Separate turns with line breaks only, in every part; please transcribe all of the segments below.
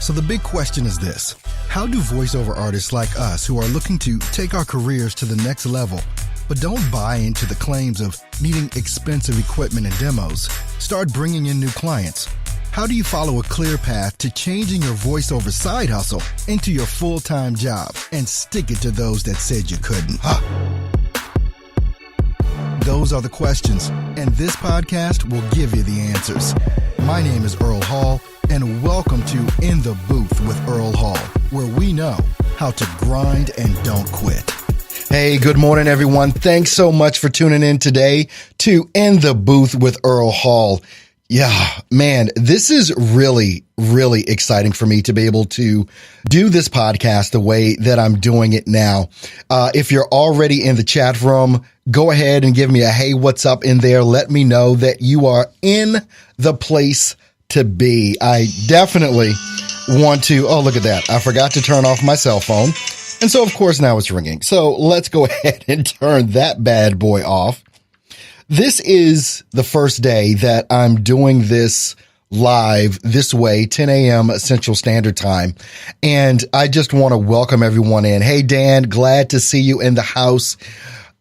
So the big question is this: how do voiceover artists like us who are looking to take our careers to the next level, but don't buy into the claims of needing expensive equipment and demos, start bringing in new clients? How do you follow a clear path to changing your voiceover side hustle into your full-time job and stick it to those that said you couldn't? Those are the questions, and this podcast will give you the answers. My name is Earl Hall, and welcome to In the Booth with Earl Hall, where we know how to grind and don't quit. Hey, good morning, everyone. Thanks so much for tuning in today to In the Booth with Earl Hall. Yeah, man, this is really, really exciting for me to be able to do this podcast the way that I'm doing it now. If you're already in the chat room, go ahead and give me a hey, what's up in there. Let me know that you are in the place to be. I definitely want to, oh, look at that. I forgot to turn off my cell phone. And so, of course, now it's ringing. So let's go ahead and turn that bad boy off. This is the first day that I'm doing this live this way, 10 a.m. Central Standard Time. And I just want to welcome everyone in. Hey, Dan, glad to see you in the house.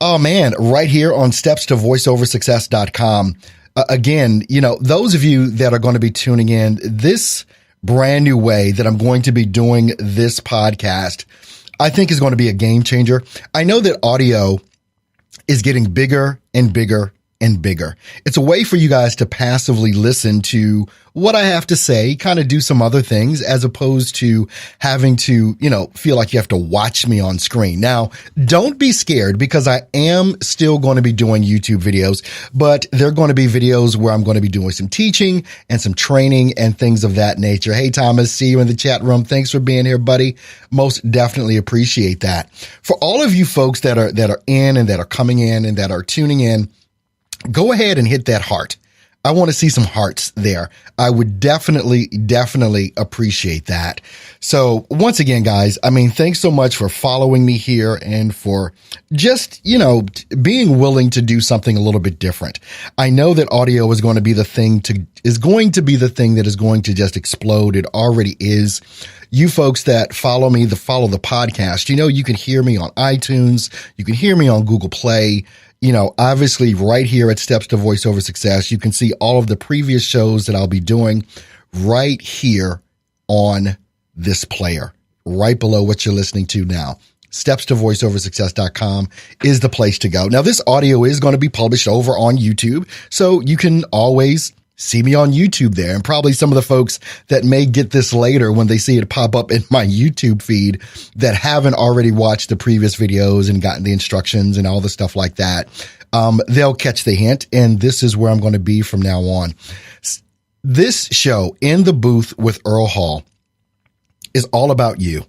Oh, man, right here on stepstovoiceoversuccess.com. Again, you know, those of you that are going to be tuning in, this brand new way that I'm going to be doing this podcast, I think is going to be a game changer. I know that audio is getting bigger and bigger and bigger. It's a way for you guys to passively listen to what I have to say, kind of do some other things, as opposed to having to, you know, feel like you have to watch me on screen. Now, don't be scared, because I am still going to be doing YouTube videos, but they're going to be videos where I'm going to be doing some teaching and some training and things of that nature. Hey, Thomas, see you in the chat room. Thanks for being here, buddy. Most definitely appreciate that. For all of you folks that are in and that are coming in and that are tuning in, go ahead and hit that heart. I want to see some hearts there. I would definitely appreciate that. So once again, guys, I mean, thanks so much for following me here and for just, you know, being willing to do something a little bit different. I know that audio is going to be the thing that is going to just explode. It already is. You folks that follow me, follow the podcast, you know, you can hear me on iTunes. You can hear me on Google Play. You know, obviously right here at Steps to Voiceover Success, you can see all of the previous shows that I'll be doing right here on this player, right below what you're listening to now. StepsToVoiceoverSuccess.com is the place to go. Now, this audio is going to be published over on YouTube, so you can always see me on YouTube there. And probably some of the folks that may get this later when they see it pop up in my YouTube feed that haven't already watched the previous videos and gotten the instructions and all the stuff like that, they'll catch the hint. And this is where I'm going to be from now on. This show, In the Booth with Earl Hall, is all about you,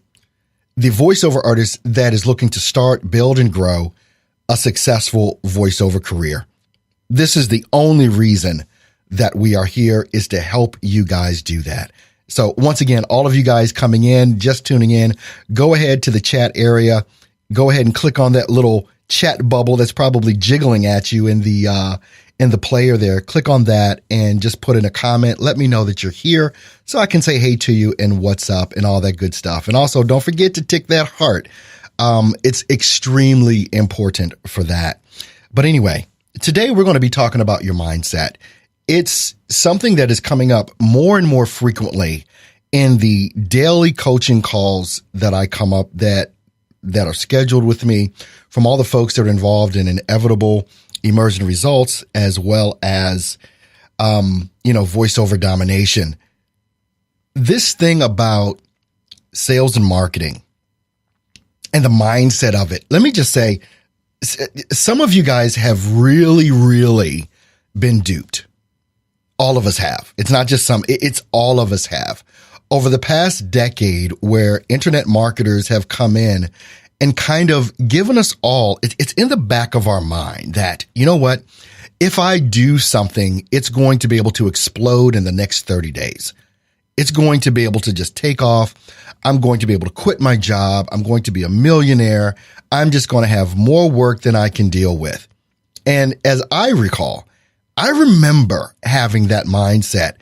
the voiceover artist that is looking to start, build, and grow a successful voiceover career. This is the only reason that we are here, is to help you guys do that. So once again, all of you guys coming in, just tuning in, go ahead to the chat area, go ahead and click on that little chat bubble that's probably jiggling at you in the player there. Click on that and just put in a comment. Let me know that you're here so I can say hey to you and what's up and all that good stuff. And also don't forget to tick that heart. It's extremely important for that. But anyway, today we're going to be talking about your mindset. It's something that is coming up more and more frequently in the daily coaching calls that I come up that are scheduled with me from all the folks that are involved in inevitable emergent results, as well as, voiceover domination. This thing about sales and marketing and the mindset of it. Let me just say, some of you guys have really, really been duped. All of us have. It's not just some, it's all of us have. Over the past decade, where internet marketers have come in and kind of given us all, it's in the back of our mind that, you know what, if I do something, it's going to be able to explode in the next 30 days. It's going to be able to just take off. I'm going to be able to quit my job. I'm going to be a millionaire. I'm just going to have more work than I can deal with. And as I recall, I remember having that mindset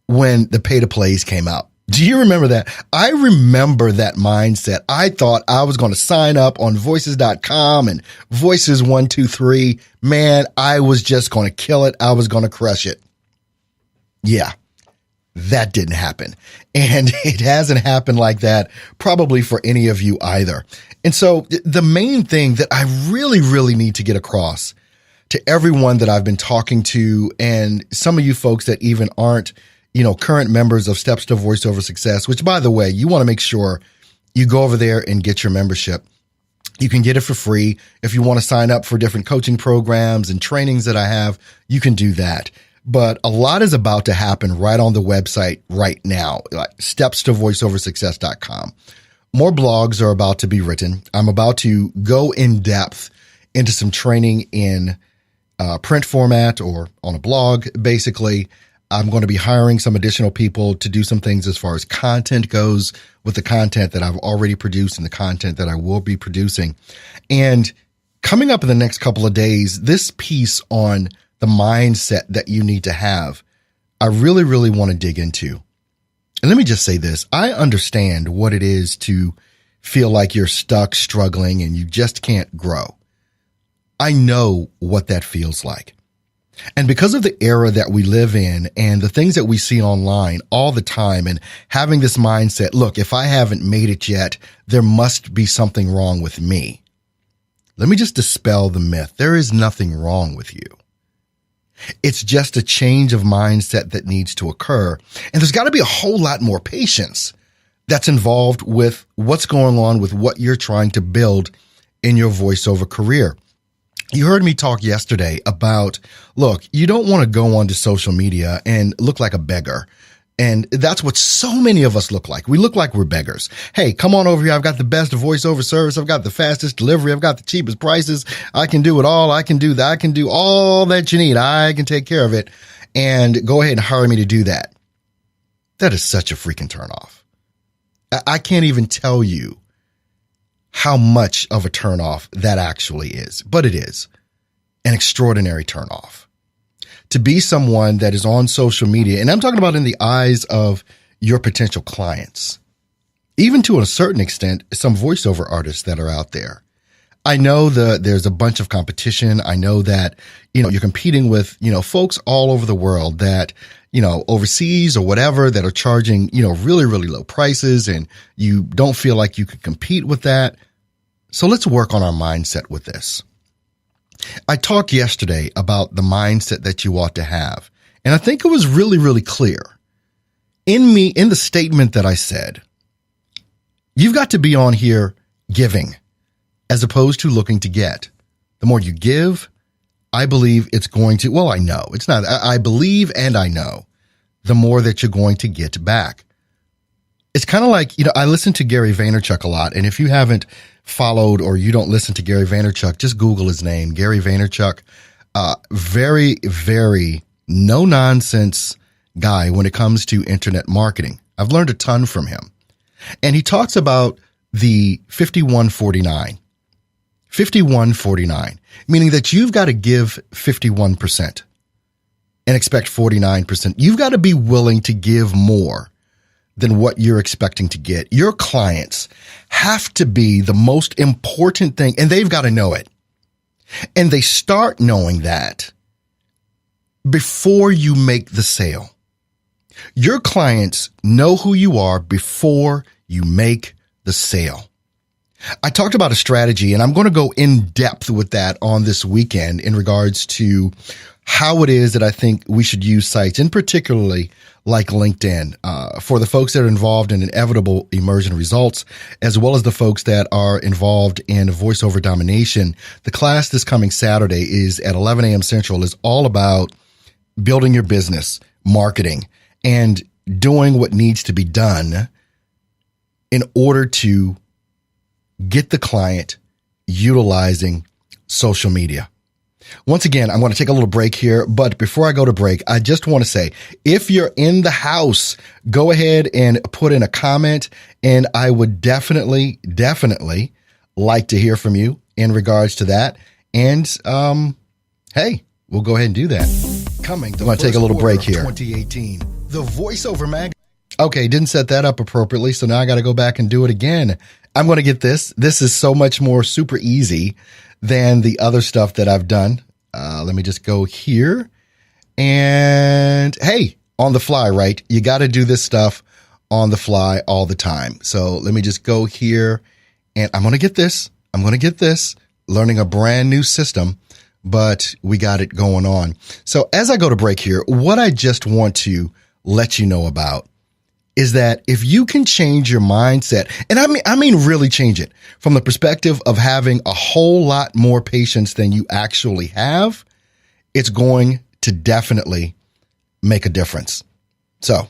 when the pay to plays came out. Do you remember that? I remember that mindset. I thought I was going to sign up on voices.com and voices 123. Man, I was just going to kill it. I was going to crush it. Yeah, that didn't happen. And it hasn't happened like that probably for any of you either. And so the main thing that I really need to get across to everyone that I've been talking to, and some of you folks that even aren't, current members of Steps to Voiceover Success, which, by the way, you want to make sure you go over there and get your membership. You can get it for free. If you want to sign up for different coaching programs and trainings that I have, you can do that. But a lot is about to happen right on the website right now, like stepstovoiceoversuccess.com. More blogs are about to be written. I'm about to go in depth into some training in print format or on a blog, basically. I'm going to be hiring some additional people to do some things as far as content goes with the content that I've already produced and the content that I will be producing. And coming up in the next couple of days, this piece on the mindset that you need to have, I really want to dig into. And let me just say this. I understand what it is to feel like you're stuck, struggling, and you just can't grow. I know what that feels like. And because of the era that we live in and the things that we see online all the time and having this mindset, look, if I haven't made it yet, there must be something wrong with me. Let me just dispel the myth. There is nothing wrong with you. It's just a change of mindset that needs to occur. And there's got to be a whole lot more patience that's involved with what's going on with what you're trying to build in your voiceover career. You heard me talk yesterday about, look, you don't want to go onto social media and look like a beggar. And that's what so many of us look like. We look like we're beggars. Hey, come on over here. I've got the best voiceover service. I've got the fastest delivery. I've got the cheapest prices. I can do it all. I can do that. I can do all that you need. I can take care of it. And go ahead and hire me to do that. That is such a freaking turnoff. I can't even tell you how much of a turnoff that actually is, but it is an extraordinary turnoff. To be someone that is on social media, and I'm talking about in the eyes of your potential clients, even to a certain extent, some voiceover artists that are out there. I know there's a bunch of competition. I know that, you're competing with, folks all over the world that, overseas or whatever that are charging, really low prices, and you don't feel like you could compete with that. So let's work on our mindset with this. I talked yesterday about the mindset that you ought to have. And I think it was really clear in the statement that I said, you've got to be on here giving as opposed to looking to get. The more you give, I believe it's going to, well, I know it's not, I believe and I know the more that you're going to get back. It's kind of like, I listen to Gary Vaynerchuk a lot. And if you haven't followed or you don't listen to Gary Vaynerchuk, just Google his name, Gary Vaynerchuk. Very no nonsense guy when it comes to internet marketing. I've learned a ton from him. And he talks about the 51-49. 51-49, meaning that you've got to give 51% and expect 49%. You've got to be willing to give more than what you're expecting to get. Your clients have to be the most important thing, and they've got to know it. And they start knowing that before you make the sale. Your clients know who you are before you make the sale. I talked about a strategy, and I'm going to go in depth with that on this weekend in regards to how it is that I think we should use sites, and particularly like LinkedIn, for the folks that are involved in inevitable immersion results, as well as the folks that are involved in voiceover domination. The class this coming Saturday is at 11 a.m. Central, is all about building your business, marketing, and doing what needs to be done in order to get the client utilizing social media. Once again, I'm going to take a little break here, but before I go to break, I just want to say, if you're in the house, go ahead and put in a comment, and I would definitely like to hear from you in regards to that. And, hey, we'll go ahead and do that. I'm going to take a little break here. 2018, the voiceover mag. Okay, didn't set that up appropriately, so now I got to go back and do it again. I'm going to get this. This is so much more super easy than the other stuff that I've done. Let me just go here. And hey, on the fly, right? You got to do this stuff on the fly all the time. So let me just go here, and I'm going to get this. Learning a brand new system, but we got it going on. So as I go to break here, what I just want to let you know about is that if you can change your mindset, and I mean really change it from the perspective of having a whole lot more patience than you actually have, it's going to definitely make a difference. So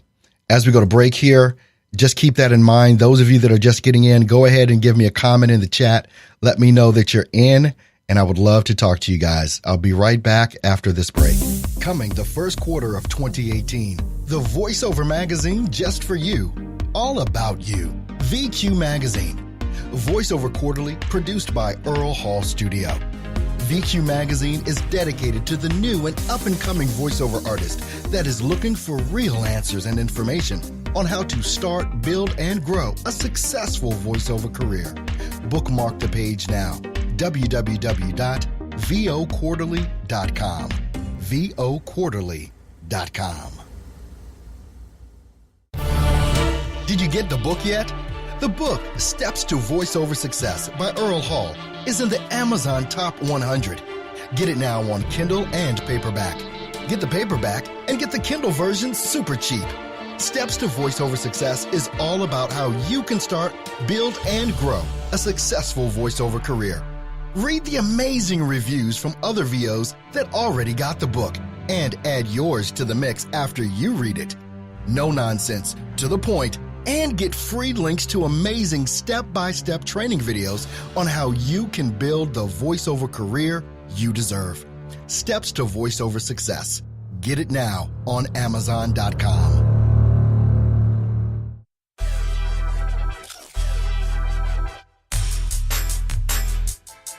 as we go to break here, just keep that in mind. Those of you that are just getting in, go ahead and give me a comment in the chat. Let me know that you're in, and I would love to talk to you guys. I'll be right back after this break. Coming the first quarter of 2018, the VoiceOver magazine just for you. All about you. VQ Magazine. VoiceOver Quarterly, produced by Earl Hall Studio. VQ Magazine is dedicated to the new and up-and-coming voiceover artist that is looking for real answers and information on how to start, build, and grow a successful voiceover career. Bookmark the page now. www.voquarterly.com. voquarterly.com. Did you get the book yet? The book, Steps to Voiceover Success by Earl Hall, is in the Amazon Top 100. Get it now on Kindle and paperback. Get the paperback and get the Kindle version super cheap. Steps to Voiceover Success is all about how you can start, build, and grow a successful voiceover career. Read the amazing reviews from other VOs that already got the book and add yours to the mix after you read it. No nonsense, to the point, and get free links to amazing step-by-step training videos on how you can build the voiceover career you deserve. Steps to Voiceover Success. Get it now on Amazon.com.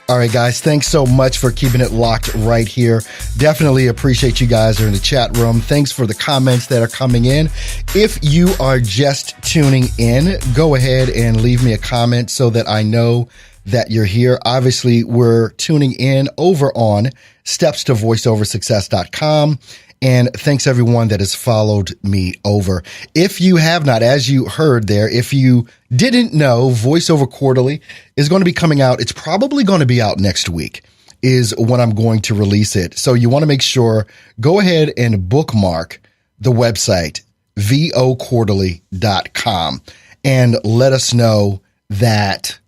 All right, guys, thanks so much for keeping it locked right here. Definitely appreciate you guys are in the chat room. Thanks for the comments that are coming in. If you are just tuning in, go ahead and leave me a comment so that I know that you're here. Obviously, we're tuning in over on stepstovoiceoversuccess.com. And thanks everyone that has followed me over. If you have not, as you heard there, if you didn't know, VoiceOver Quarterly is going to be coming out. It's probably going to be out next week is when I'm going to release it. So you want to make sure, go ahead and bookmark the website, voquarterly.com, and let us know that,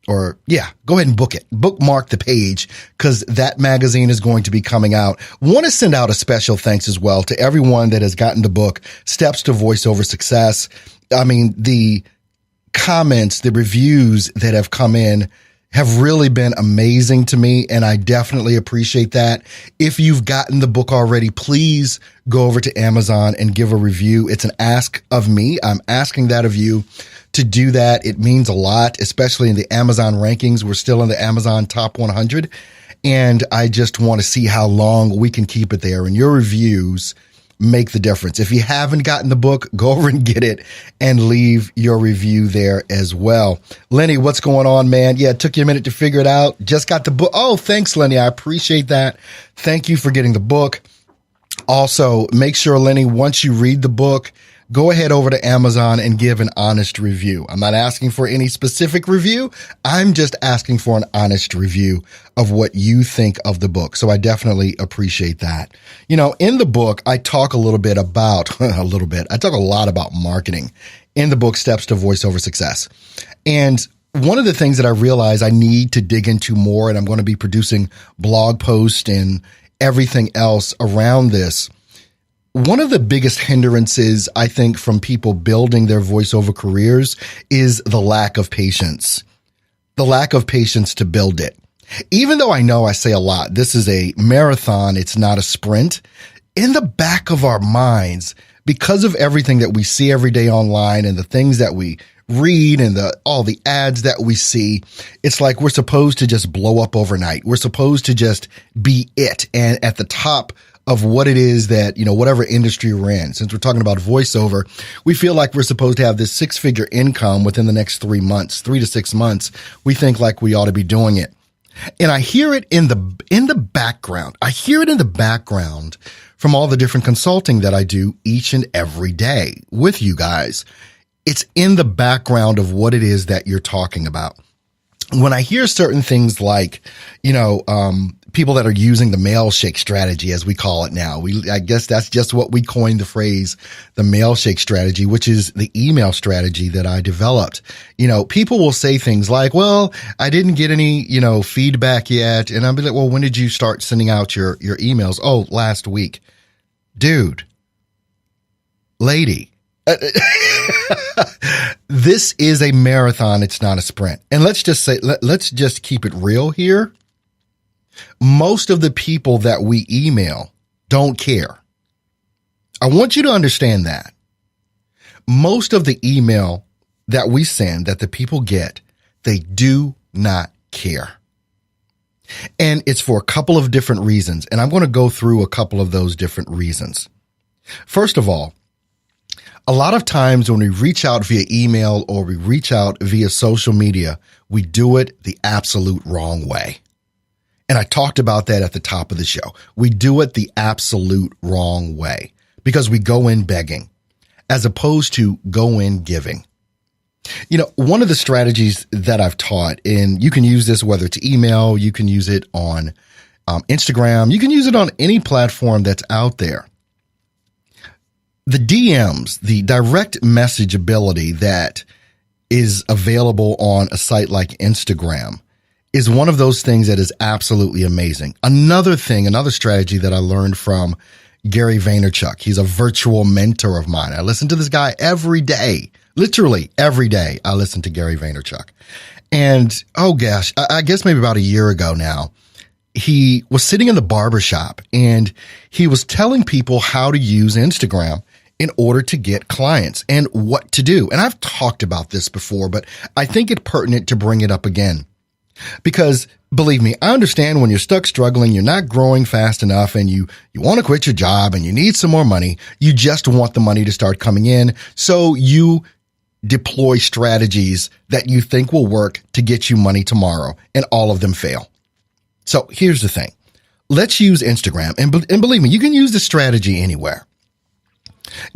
or go ahead and book it. Bookmark the page because that magazine is going to be coming out. Want to send out a special thanks as well to everyone that has gotten the book, Steps to Voiceover Success. I mean, the comments, the reviews that have come in have really been amazing to me, and I definitely appreciate that. If you've gotten the book already, please go over to Amazon and give a review. It's an ask of me. I'm asking that of you to do that. It means a lot, especially in the Amazon rankings. We're still in the Amazon Top 100, and I just want to see how long we can keep it there, and your reviews make the difference. If you haven't gotten the book, go over and get it and leave your review there as well. Lenny, what's going on, man? Yeah, it took you a minute to figure it out. Just got the book. Oh, thanks, Lenny. I appreciate that. Thank you for getting the book. Also, make sure, Lenny, once you read the book, go ahead over to Amazon and give an honest review. I'm not asking for any specific review. I'm just asking for an honest review of what you think of the book. So I definitely appreciate that. You know, in the book, I talk a little bit about, I talk a lot about marketing in the book, Steps to Voiceover Success. And one of the things that I realize I need to dig into more, and I'm going to be producing blog posts and everything else around this. One of the biggest hindrances, I think, from people building their voiceover careers is the lack of patience. The lack of patience to build it. Even though I know I say a lot, this is a marathon, it's not a sprint. In the back of our minds, because of everything that we see every day online and the things that we read and all the ads that we see, it's like we're supposed to just blow up overnight. We're supposed to just be it. And at the top of what it is that, whatever industry we're in. Since we're talking about voiceover, we feel like we're supposed to have this 6-figure income within the next 3 months, 3 to 6 months. We think like we ought to be doing it. And I hear it in the background. I hear it in the background from all the different consulting that I do each and every day with you guys. It's in the background of what it is that you're talking about. When I hear certain things like, people that are using the mail shake strategy, as we call it now, I guess that's just what we coined the phrase, the mail shake strategy, which is the email strategy that I developed. People will say things like, well, I didn't get any, feedback yet. And I'll be like, well, when did you start sending out your emails? Oh, last week. Dude, lady. This is a marathon. It's not a sprint. And let's just keep it real here. Most of the people that we email don't care. I want you to understand that. Most of the email that we send, that the people get, they do not care. And it's for a couple of different reasons. And I'm going to go through a couple of those different reasons. First of all, a lot of times when we reach out via email or we reach out via social media, we do it the absolute wrong way. And I talked about that at the top of the show. We do it the absolute wrong way because we go in begging as opposed to go in giving. One of the strategies that I've taught, and you can use this whether it's email, you can use it on Instagram, you can use it on any platform that's out there. The DMs, the direct message ability that is available on a site like Instagram is one of those things that is absolutely amazing. Another strategy that I learned from Gary Vaynerchuk. He's a virtual mentor of mine. I listen to this guy every day, literally every day. I listen to Gary Vaynerchuk. And oh gosh, I guess maybe about a year ago now, he was sitting in the barbershop and he was telling people how to use Instagram in order to get clients and what to do. And I've talked about this before, but I think it's pertinent to bring it up again. Because believe me, I understand when you're stuck struggling, you're not growing fast enough and you want to quit your job and you need some more money. You just want the money to start coming in. So you deploy strategies that you think will work to get you money tomorrow, and all of them fail. So here's the thing. Let's use Instagram. And believe me, you can use this strategy anywhere.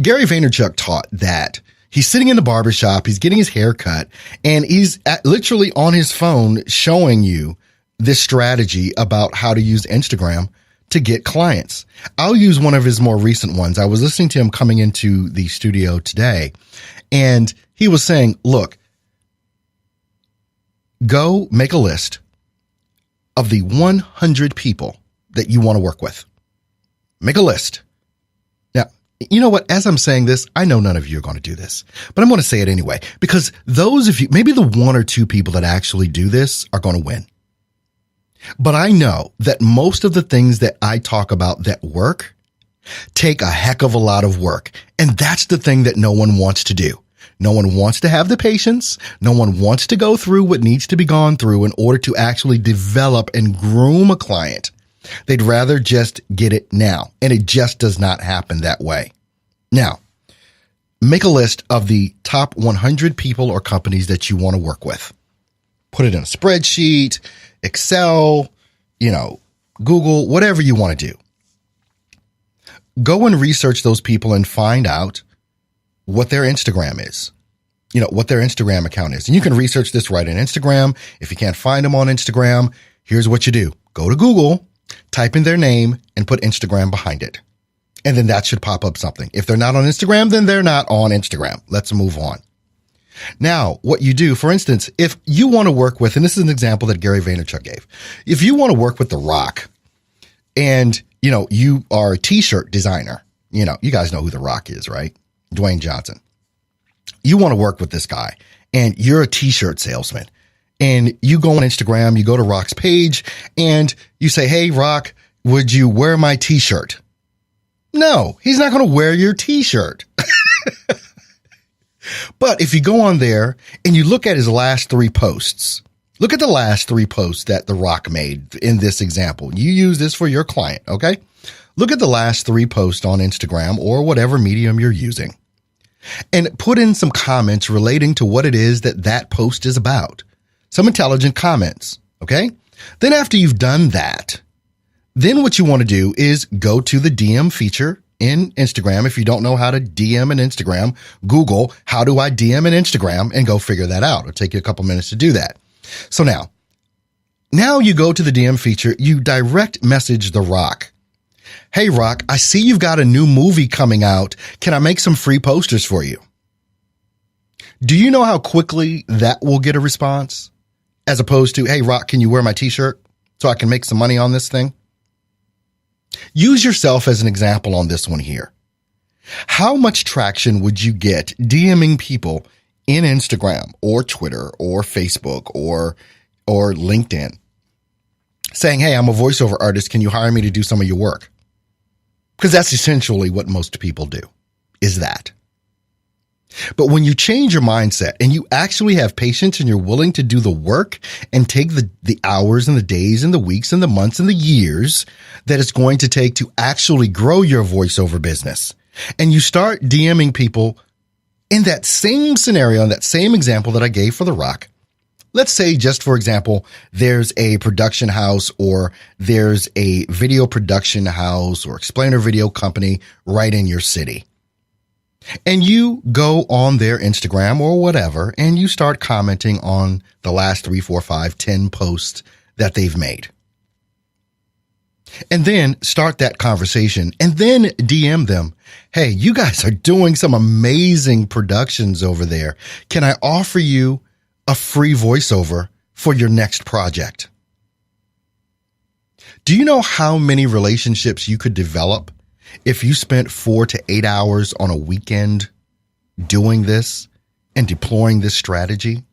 Gary Vaynerchuk taught that he's sitting in the barbershop, he's getting his hair cut, and he's literally on his phone showing you this strategy about how to use Instagram to get clients. I'll use one of his more recent ones. I was listening to him coming into the studio today, and he was saying, look, go make a list of the 100 people that you want to work with. Make a list. Now, you know what? As I'm saying this, I know none of you are going to do this, but I'm going to say it anyway, because those of you, maybe the 1 or 2 people that actually do this are going to win. But I know that most of the things that I talk about that work take a heck of a lot of work. And that's the thing that no one wants to do. No one wants to have the patience. No one wants to go through what needs to be gone through in order to actually develop and groom a client. They'd rather just get it now. And it just does not happen that way. Now, make a list of the top 100 people or companies that you want to work with. Put it in a spreadsheet, Excel, Google, whatever you want to do. Go and research those people and find out what their Instagram is, what their Instagram account is. And you can research this right in Instagram. If you can't find them on Instagram, here's what you do. Go to Google, type in their name, and put Instagram behind it. And then that should pop up something. If they're not on Instagram, then they're not on Instagram. Let's move on. Now, what you do, for instance, if you want to work with, and this is an example that Gary Vaynerchuk gave, if you want to work with The Rock and, you are a t-shirt designer, you guys know who The Rock is, right? Dwayne Johnson. You want to work with this guy and you're a t-shirt salesman and you go on Instagram, you go to Rock's page and you say, hey, Rock, would you wear my t-shirt? No, he's not going to wear your t-shirt. But if you go on there and you look at his last 3 posts, look at the last 3 posts that The Rock made in this example. You use this for your client, okay? Look at the last 3 posts on Instagram or whatever medium you're using and put in some comments relating to what it is that post is about. Some intelligent comments, okay? Then after you've done that, then what you want to do is go to the DM feature in Instagram. If you don't know how to DM an Instagram, Google, how do I DM an Instagram, and go figure that out. It'll take you a couple minutes to do that. So now you go to the DM feature, you direct message The Rock. Hey, Rock, I see you've got a new movie coming out. Can I make some free posters for you? Do you know how quickly that will get a response? As opposed to, hey, Rock, can you wear my t-shirt so I can make some money on this thing? Use yourself as an example on this one here. How much traction would you get DMing people in Instagram or Twitter or Facebook or LinkedIn saying, hey, I'm a voiceover artist. Can you hire me to do some of your work? Because that's essentially what most people do, is that. But when you change your mindset and you actually have patience and you're willing to do the work and take the hours and the days and the weeks and the months and the years that it's going to take to actually grow your voiceover business, and you start DMing people in that same scenario, in that same example that I gave for The Rock. Let's say, just for example, there's a production house or there's a video production house or explainer video company right in your city. And you go on their Instagram or whatever, and you start commenting on the last 3, 4, 5, 10 posts that they've made. And then start that conversation and then DM them. Hey, you guys are doing some amazing productions over there. Can I offer you a free voiceover for your next project? Do you know how many relationships you could develop if you spent 4 to 8 hours on a weekend doing this and deploying this strategy?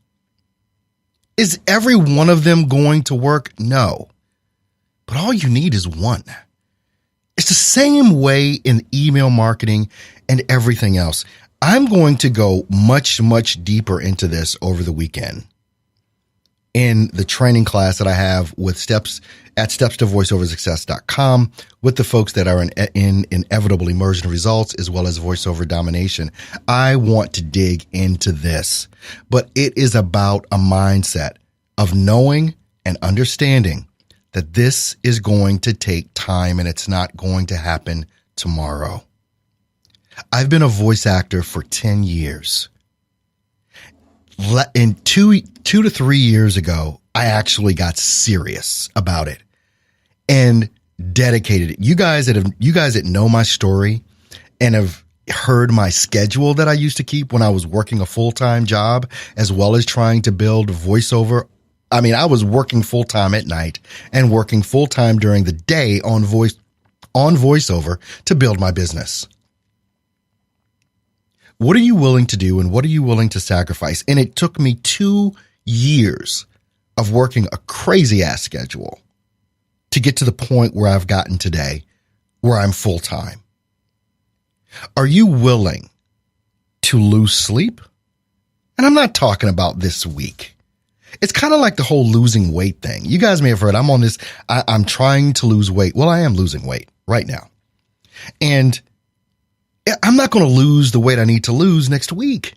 Is every one of them going to work? No. But all you need is one. It's the same way in email marketing and everything else. I'm going to go much, much deeper into this over the weekend in the training class that I have with Steps at stepstovoiceoversuccess.com with the folks that are in Inevitable Immersion Results as well as Voiceover Domination. I want to dig into this, but it is about a mindset of knowing and understanding that this is going to take time and it's not going to happen tomorrow. I've been a voice actor for 10 years. In 2 to 3 years ago, I actually got serious about it and dedicated it. You guys that know my story and have heard my schedule that I used to keep when I was working a full-time job as well as trying to build voiceover. I mean, I was working full-time at night and working full-time during the day on voiceover to build my business. What are you willing to do and what are you willing to sacrifice? And it took me 2 years of working a crazy ass schedule to get to the point where I've gotten today, where I'm full time. Are you willing to lose sleep? And I'm not talking about this week. It's kind of like the whole losing weight thing. You guys may have heard I'm trying to lose weight. Well, I am losing weight right now. And I'm not going to lose the weight I need to lose next week.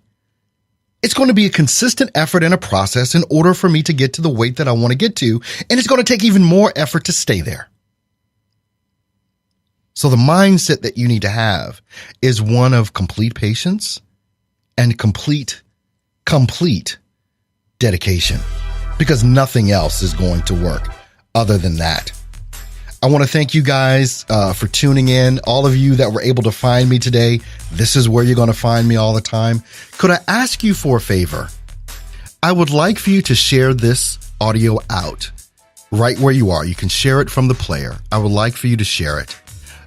It's going to be a consistent effort and a process in order for me to get to the weight that I want to get to. And it's going to take even more effort to stay there. So the mindset that you need to have is one of complete patience and complete dedication, because nothing else is going to work other than that. I want to thank you guys for tuning in. All of you that were able to find me today, this is where you're going to find me all the time. Could I ask you for a favor? I would like for you to share this audio out right where you are. You can share it from the player. I would like for you to share it.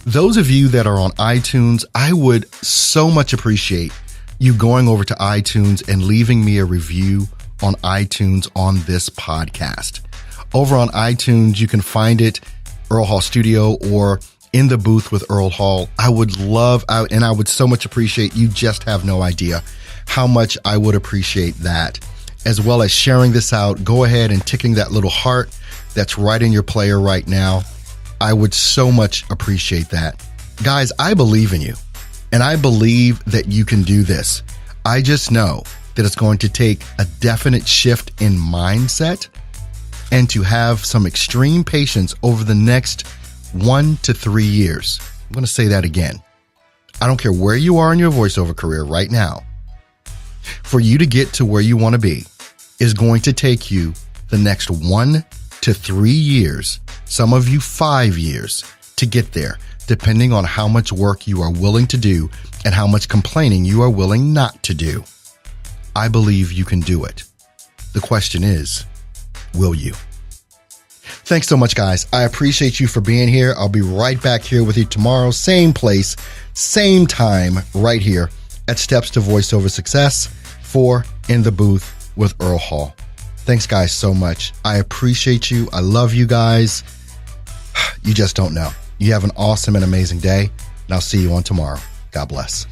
Those of you that are on iTunes, I would so much appreciate you going over to iTunes and leaving me a review on iTunes on this podcast. Over on iTunes, you can find it Earl Hall Studio or In the Booth with Earl Hall. I would so much appreciate, you just have no idea how much I would appreciate that, as well as sharing this out. Go ahead and ticking that little heart that's right in your player right now. I would so much appreciate that. Guys, I believe in you, and I believe that you can do this. I just know that it's going to take a definite shift in mindset and to have some extreme patience over the next 1 to 3 years. I'm going to say that again. I don't care where you are in your voiceover career right now. For you to get to where you want to be is going to take you the next 1 to 3 years, some of you 5 years, to get there, depending on how much work you are willing to do and how much complaining you are willing not to do. I believe you can do it. The question is, will you? Thanks so much, guys. I appreciate you for being here. I'll be right back here with you tomorrow, same place, same time, right here at Steps to Voiceover Success for In the Booth with Earl Hall. Thanks, guys, so much. I appreciate you. I love you guys. You just don't know. You have an awesome and amazing day, and I'll see you on tomorrow. God bless.